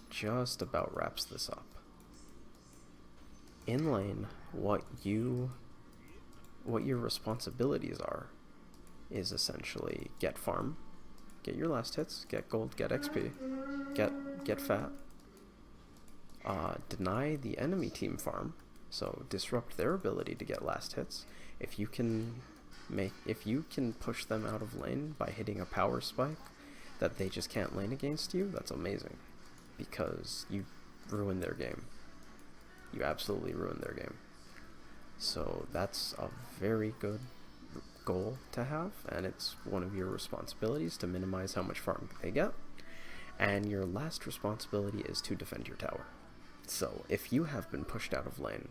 just about wraps this up. In lane, what your responsibilities are is essentially get farm, get your last hits, get gold, get XP, get fat, deny the enemy team farm, so disrupt their ability to get last hits. If you can push them out of lane by hitting a power spike that they just can't lane against you, that's amazing, because you ruin their game. You absolutely ruin their game. So that's a very good goal to have, and it's one of your responsibilities to minimize how much farm they get. And your last responsibility is to defend your tower. So if you have been pushed out of lane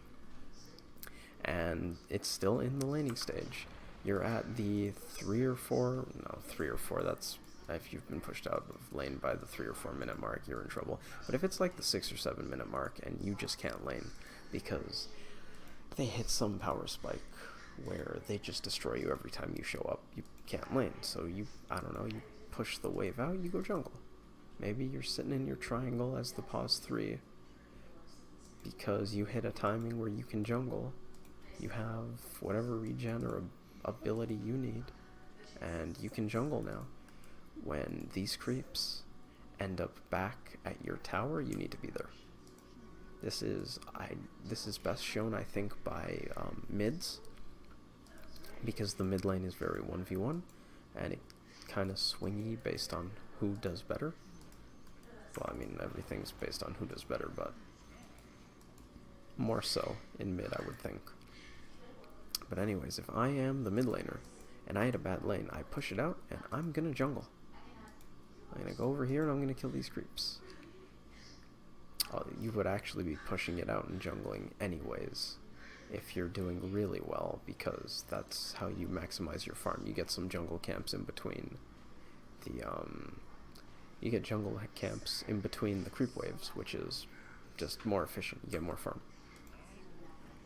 and it's still in the laning stage, you're at the 3 or 4, that's if you've been pushed out of lane by the 3 or 4 minute mark, you're in trouble. But if it's like the 6 or 7 minute mark and you just can't lane because they hit some power spike where they just destroy you every time you show up, you can't lane. So you push the wave out, you go jungle. Maybe you're sitting in your triangle as the pause 3 because you hit a timing where you can jungle. You have whatever regen or ability you need, and you can jungle now. When these creeps end up back at your tower, you need to be there. This is best shown, I think, by mids, because the mid lane is very 1v1, and it kind of swingy based on who does better. Well, I mean, everything's based on who does better, but more so in mid, I would think. But anyways, if I am the mid laner and I hit a bad lane, I push it out and I'm gonna jungle. I'm gonna go over here and I'm gonna kill these creeps. You would actually be pushing it out and jungling anyways if you're doing really well, because that's how you maximize your farm. You get some jungle camps in between the creep waves, which is just more efficient. You get more farm.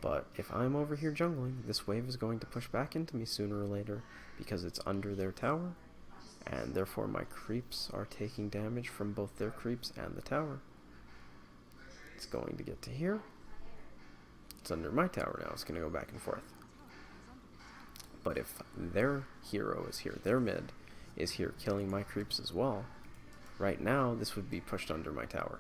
But if I'm over here jungling, this wave is going to push back into me sooner or later because it's under their tower, and therefore my creeps are taking damage from both their creeps and the tower. It's going to get to here. It's under my tower now. It's going to go back and forth. But if their hero is here, their mid is here killing my creeps as well, right now this would be pushed under my tower.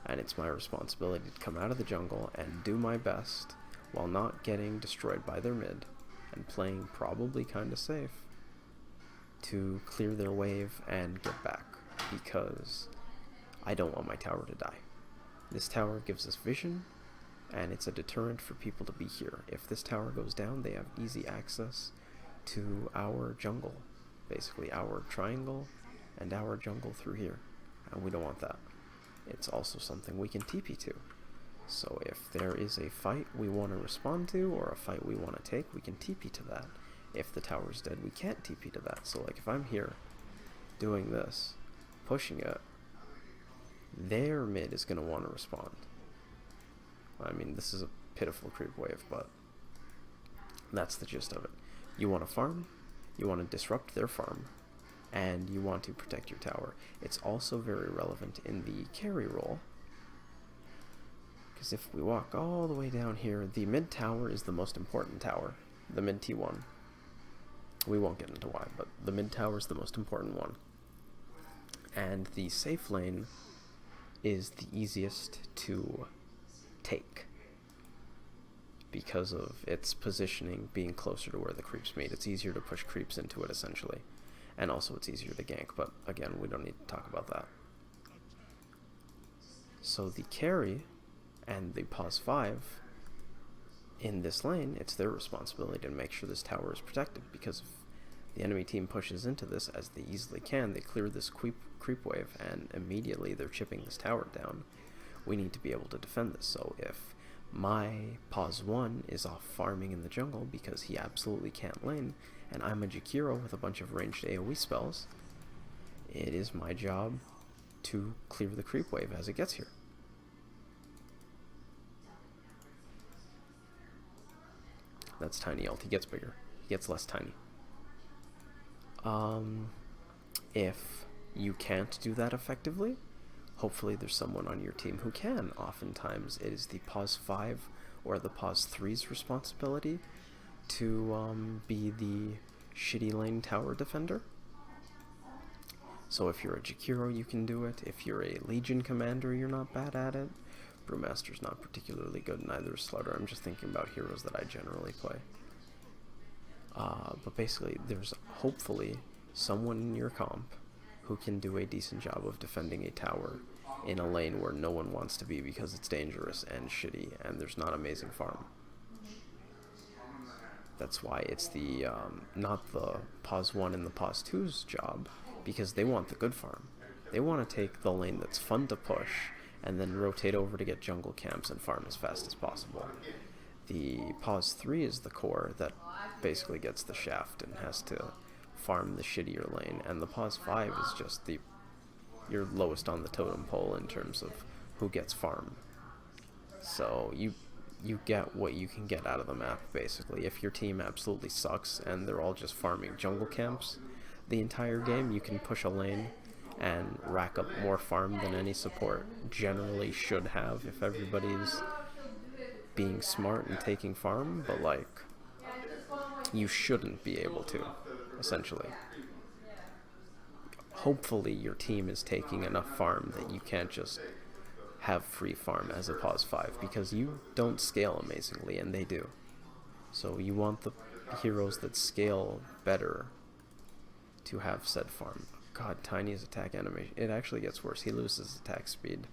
And it's my responsibility to come out of the jungle and do my best while not getting destroyed by their mid and playing probably kinda safe to clear their wave and get back, because I don't want my tower to die. This tower gives us vision, and it's a deterrent for people to be here. If this tower goes down, they have easy access to our jungle, basically our triangle and our jungle through here, and we don't want that. It's also something we can TP to. So if there is a fight we want to respond to, or a fight we want to take, we can TP to that. If the tower's dead, we can't TP to that. So like if I'm here doing this, pushing it, their mid is going to want to respond. I mean, this is a pitiful creep wave, but that's the gist of it. You want to farm, you want to disrupt their farm, and you want to protect your tower. It's also very relevant in the carry role, because if we walk all the way down here, the mid tower is the most important tower, the mid T1. We won't get into why, but the mid tower is the most important one. And the safe lane is the easiest to take because of its positioning being closer to where the creeps meet. It's easier to push creeps into it, essentially. And also it's easier to gank, but again, we don't need to talk about that. So the carry and the pause 5 in this lane, it's their responsibility to make sure this tower is protected, because if the enemy team pushes into this, as they easily can, they clear this creep wave and immediately they're chipping this tower down. We need to be able to defend this. So if my pause 1 is off farming in the jungle because he absolutely can't lane, and I'm a Jakiro with a bunch of ranged AoE spells, it is my job to clear the creep wave as it gets here. That's tiny ult. He gets bigger. He gets less tiny. If you can't do that effectively, hopefully there's someone on your team who can. Oftentimes it is the pause 5 or the pause 3's responsibility to be the shitty lane tower defender. So if you're a Jakiro, you can do it. If you're a Legion commander, you're not bad at it. Brewmaster's not particularly good, neither is Slaughter. I'm just thinking about heroes that I generally play. But basically, there's hopefully someone in your comp who can do a decent job of defending a tower in a lane where no one wants to be because it's dangerous and shitty and there's not amazing farm. That's why it's the not the pause 1 and the pause 2's job, because they want the good farm. They want to take the lane that's fun to push and then rotate over to get jungle camps and farm as fast as possible. The pause 3 is the core that basically gets the shaft and has to farm the shittier lane, and the pause 5 is just your lowest on the totem pole in terms of who gets farm. So you get what you can get out of the map, basically. If your team absolutely sucks and they're all just farming jungle camps the entire game, you can push a lane and rack up more farm than any support generally should have if everybody's being smart and taking farm, but like, you shouldn't be able to, essentially. Hopefully your team is taking enough farm that you can't just have free farm as a pause 5, because you don't scale amazingly and they do. So you want the heroes that scale better to have said farm. God, Tiny's attack animation, it actually gets worse. He loses attack speed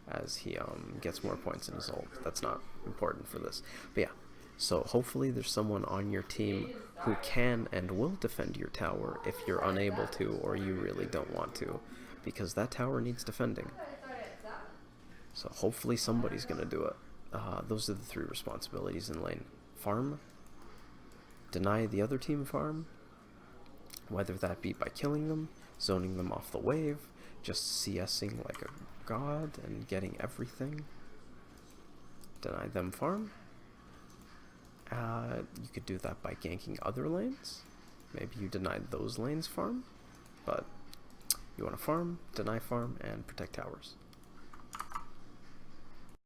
as he gets more points in his ult. That's not important for this. But yeah, so hopefully there's someone on your team who can and will defend your tower if you're unable to or you really don't want to, because that tower needs defending. So hopefully somebody's going to do it. Those are the 3 responsibilities in lane. Farm, deny the other team farm, whether that be by killing them, zoning them off the wave, just CSing like a god and getting everything. Deny them farm. You could do that by ganking other lanes. Maybe you deny those lanes farm, but you want to farm, deny farm, and protect towers.